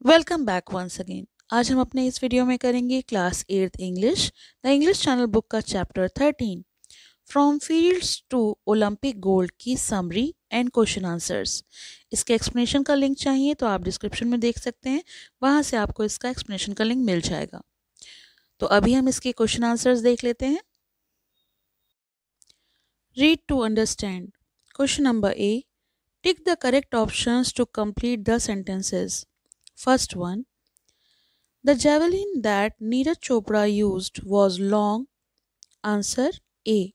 Welcome back once again. आज हम अपने इस वीडियो में करेंगे class 8th English the English channel book का chapter 13 from fields to Olympic gold की समरी एंड क्वेश्चन आंसर्स। इसके एक्सप्लेनेशन का लिंक चाहिए तो आप डिस्क्रिप्शन में देख सकते हैं, वहां से आपको इसका एक्सप्लेनेशन का लिंक मिल जाएगा। तो अभी हम इसके क्वेश्चन आंसर्स देख लेते हैं। Read to understand. Question number A, tick the correct options to complete the sentences. First one, the javelin that Neeraj Chopra used was long. Answer A,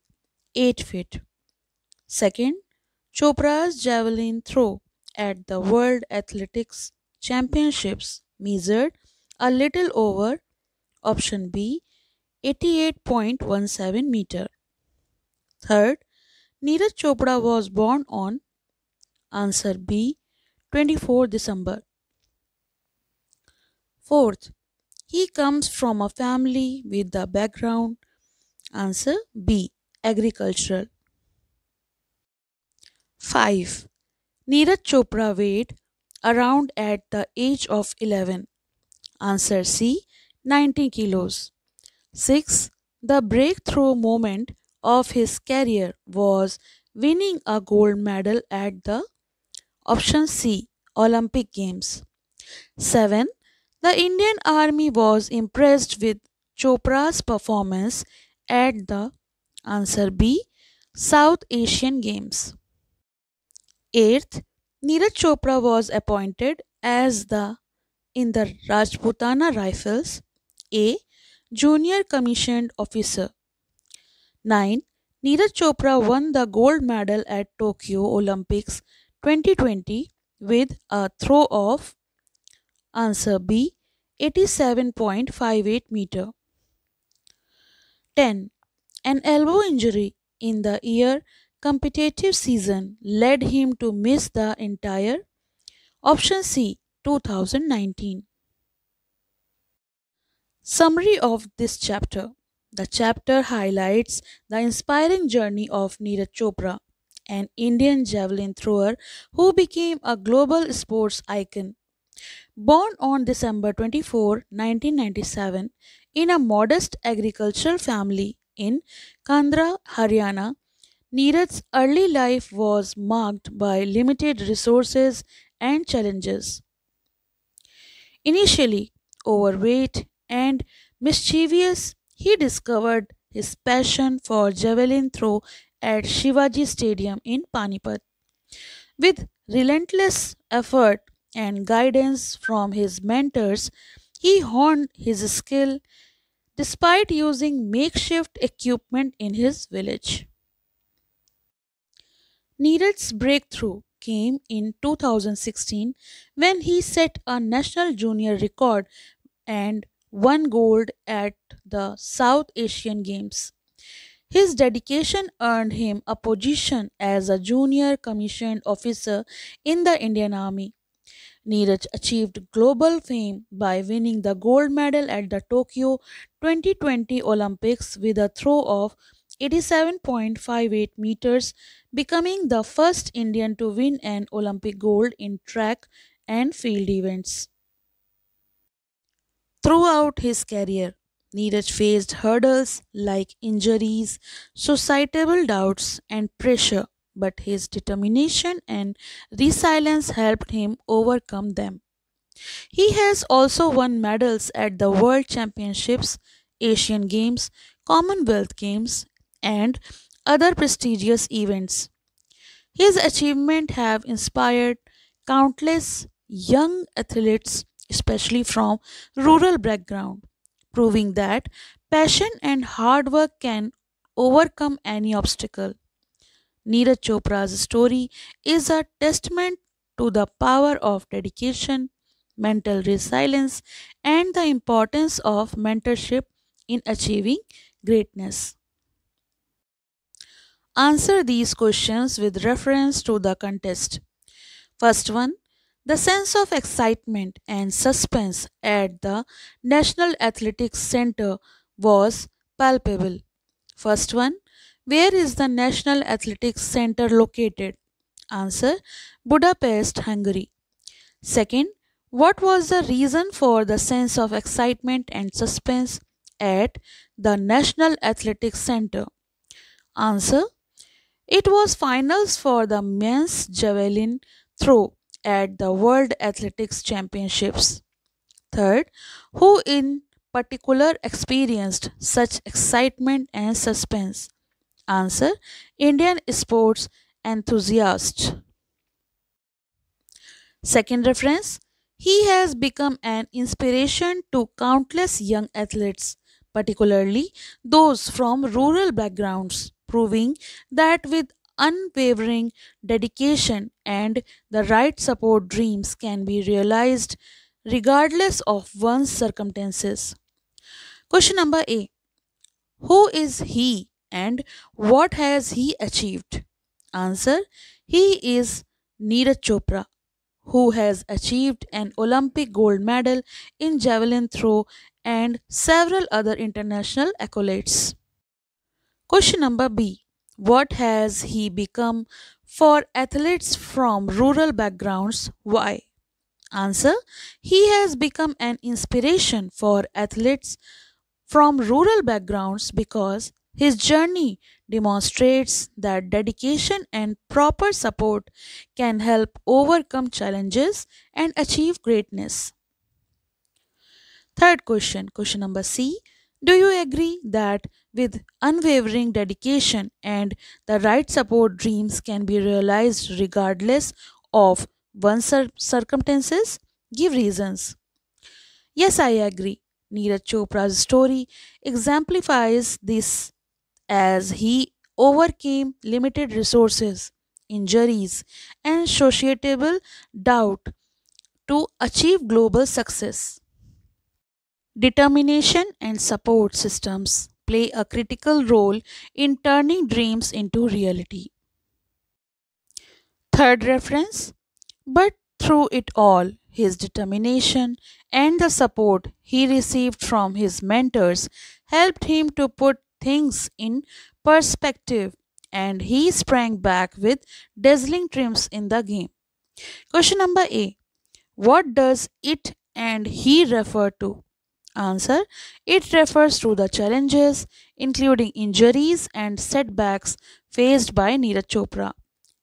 8 feet. Second, Chopra's javelin throw at the World Athletics Championships measured a little over, option B, 88.17 meter. Third, Neeraj Chopra was born on, answer B, 24 December. Fourth, he comes from a family with the background, answer B, agricultural. 5. Neeraj Chopra weighed around at the age of 11. Answer C, 90 kilos. 6. The breakthrough moment of his career was winning a gold medal at the, option C, Olympic Games. 7. The Indian Army was impressed with Chopra's performance at the, answer B, South Asian Games. 8th, Neeraj Chopra was appointed as the, in the Rajputana Rifles, a junior commissioned officer. 9. Neeraj Chopra won the gold medal at Tokyo Olympics 2020 with a throw of, answer B, 87.58 meter. 10. An elbow injury in the year competitive season led him to miss the entire, option C, 2019. Summary of this chapter. The chapter highlights the inspiring journey of Neeraj Chopra, an Indian javelin thrower who became a global sports icon. Born on December 24, 1997, in a modest agricultural family in Kandra, Haryana, Neeraj's early life was marked by limited resources and challenges. Initially overweight and mischievous, he discovered his passion for javelin throw at Shivaji Stadium in Panipat. With relentless effort and guidance from his mentors, he honed his skill despite using makeshift equipment in his village. Neeraj's breakthrough came in 2016 when he set a national junior record and won gold at the South Asian Games. His dedication earned him a position as a junior commissioned officer in the Indian Army. Neeraj achieved global fame by winning the gold medal at the Tokyo 2020 Olympics with a throw of 87.58 meters, becoming the first Indian to win an Olympic gold in track and field events. Throughout his career, Neeraj faced hurdles like injuries, societal doubts, and pressure, but his determination and resilience helped him overcome them. He has also won medals at the World Championships, Asian Games, Commonwealth Games, and other prestigious events. His achievements have inspired countless young athletes, especially from rural background, proving that passion and hard work can overcome any obstacle. Neeraj Chopra's story is a testament to the power of dedication, mental resilience, and the importance of mentorship in achieving greatness. Answer these questions with reference to the contest. First one, the sense of excitement and suspense at the National Athletics Center was palpable. First one, where is the National Athletics Center located? Answer, Budapest, Hungary. Second, What was the reason for the sense of excitement and suspense at the National Athletics Center? Answer: it was finals for the men's javelin throw at the World Athletics Championships. Third, who in particular experienced such excitement and suspense? Answer: Indian sports enthusiasts. Second reference: he has become an inspiration to countless young athletes, particularly those from rural backgrounds, proving that with unwavering dedication and the right support, dreams can be realized regardless of one's circumstances. Question number A: who is he and what has he achieved? Answer: he is Neeraj Chopra, who has achieved an Olympic gold medal in javelin throw and several other international accolades. Question number B: what has he become for athletes from rural backgrounds? Why? Answer: he has become an inspiration for athletes from rural backgrounds because his journey demonstrates that dedication and proper support can help overcome challenges and achieve greatness. Third question, question number C. Do you agree that with unwavering dedication and the right support, dreams can be realized regardless of one's circumstances? Give reasons. Yes, I agree. Neeraj Chopra's story exemplifies this as he overcame limited resources, injuries, and societal doubt to achieve global success. Determination and support systems play a critical role in turning dreams into reality. Third reference: but through it all, his determination and the support he received from his mentors helped him to put things in perspective, and he sprang back with dazzling triumphs in the game. Question number A: what does it and he refer to? Answer: it refers to the challenges, including injuries and setbacks faced by Neeraj Chopra.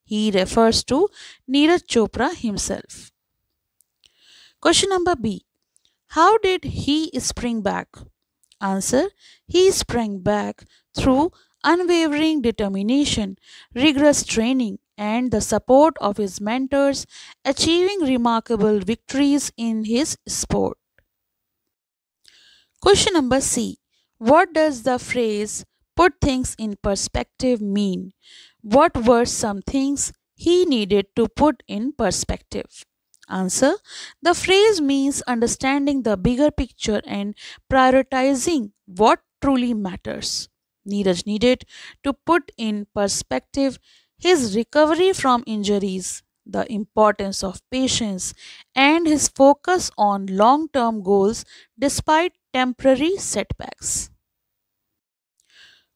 He refers to Neeraj Chopra himself. Question number B: how did he spring back? Answer: he sprang back through unwavering determination, rigorous training, and the support of his mentors, achieving remarkable victories in his sport. Question number C: what does the phrase put things in perspective mean? What were some things he needed to put in perspective? Answer: the phrase means understanding the bigger picture and prioritizing what truly matters. Neeraj needed to put in perspective his recovery from injuries, the importance of patience, and his focus on long term goals despite temporary setbacks.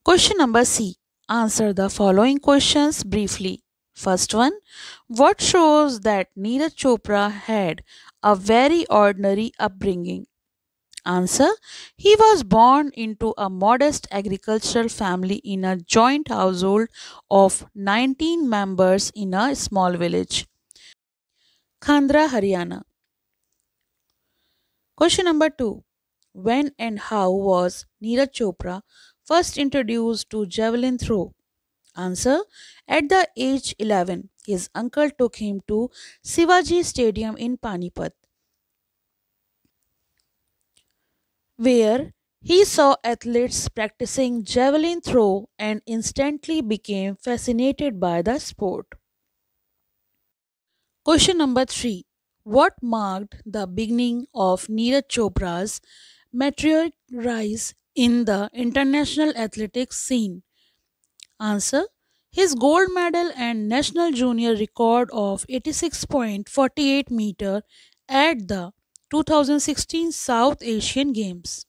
Question number C. Answer the following questions briefly. First one: what shows that Neeraj Chopra had a very ordinary upbringing? Answer: he was born into a modest agricultural family in a joint household of 19 members in a small village, Khandra, Haryana. Question number 2: when and how was Neeraj Chopra first introduced to javelin throw? Answer: at the age 11, his uncle took him to Shivaji Stadium in Panipat, where he saw athletes practicing javelin throw and instantly became fascinated by the sport. Question number 3: what marked the beginning of Neeraj Chopra's meteoric rise in the international athletics scene? Answer: his gold medal and national junior record of 86.48 meter at the 2016 South Asian Games.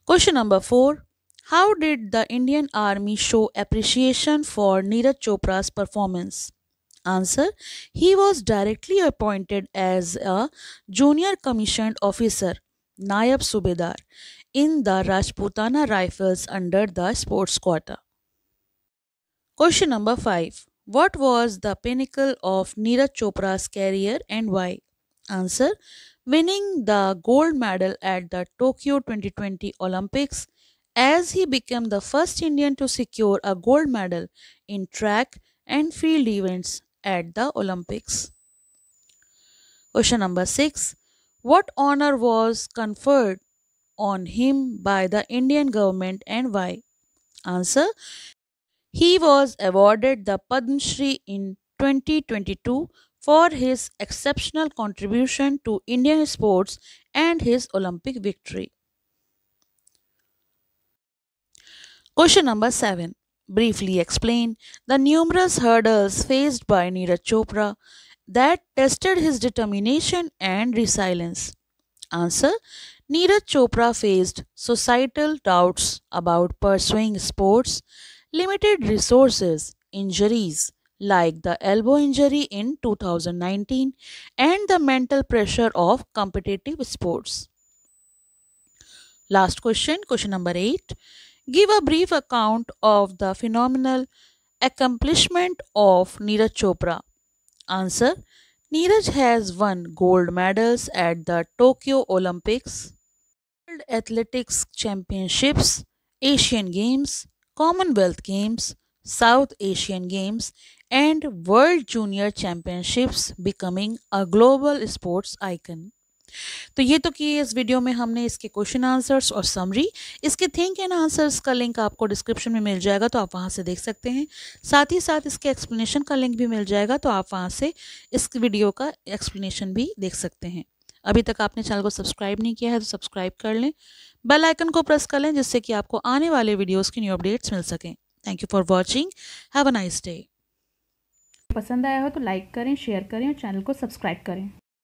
Question number 4: how did the Indian Army show appreciation for Neeraj Chopra's performance? Answer. He was directly appointed as a junior commissioned officer, Nayab Subedar, in the Rajputana Rifles under the sports quota. Question number 5. What was the pinnacle of Neeraj Chopra's career and why? Answer. Winning the gold medal at the Tokyo 2020 Olympics, as he became the first Indian to secure a gold medal in track and field events at the Olympics. Question number 6. What honor was conferred on him by the Indian government and why? Answer. He was awarded the Padma Shri in 2022 for his exceptional contribution to Indian sports and his Olympic victory. Question number 7. Briefly explain the numerous hurdles faced by Neeraj Chopra that tested his determination and resilience. Answer. Neeraj Chopra faced societal doubts about pursuing sports, limited resources, injuries like the elbow injury in 2019, and the mental pressure of competitive sports. Last question, question number 8. Give a brief account of the phenomenal accomplishment of Neeraj Chopra. Answer. Neeraj has won gold medals at the Tokyo Olympics, World Athletics Championships, Asian Games, Commonwealth Games, South Asian Games, and World Junior Championships, becoming a global sports icon. तो ये तो किए इस video में हमने इसके question answers और summary. इसके थिंक एंड आंसर्स का लिंक आपको डिस्क्रिप्शन में मिल जाएगा, तो आप वहाँ से देख सकते हैं। साथ ही साथ इसके एक्सप्लेनेशन का लिंक भी मिल जाएगा, तो आप वहाँ से इस वीडियो का एक्सप्लेनेशन भी देख सकते हैं। अभी तक आपने चैनल को सब्सक्राइब नहीं किया है तो सब्सक्राइब कर लें, बेल आइकन को प्रेस कर लें, जिससे कि आपको आने वाले वीडियोज़ की न्यू अपडेट्स मिल सकें। Thank you for watching. Have a nice day. पसंद आया हो तो लाइक करें, शेयर करें और चैनल को सब्सक्राइब करें।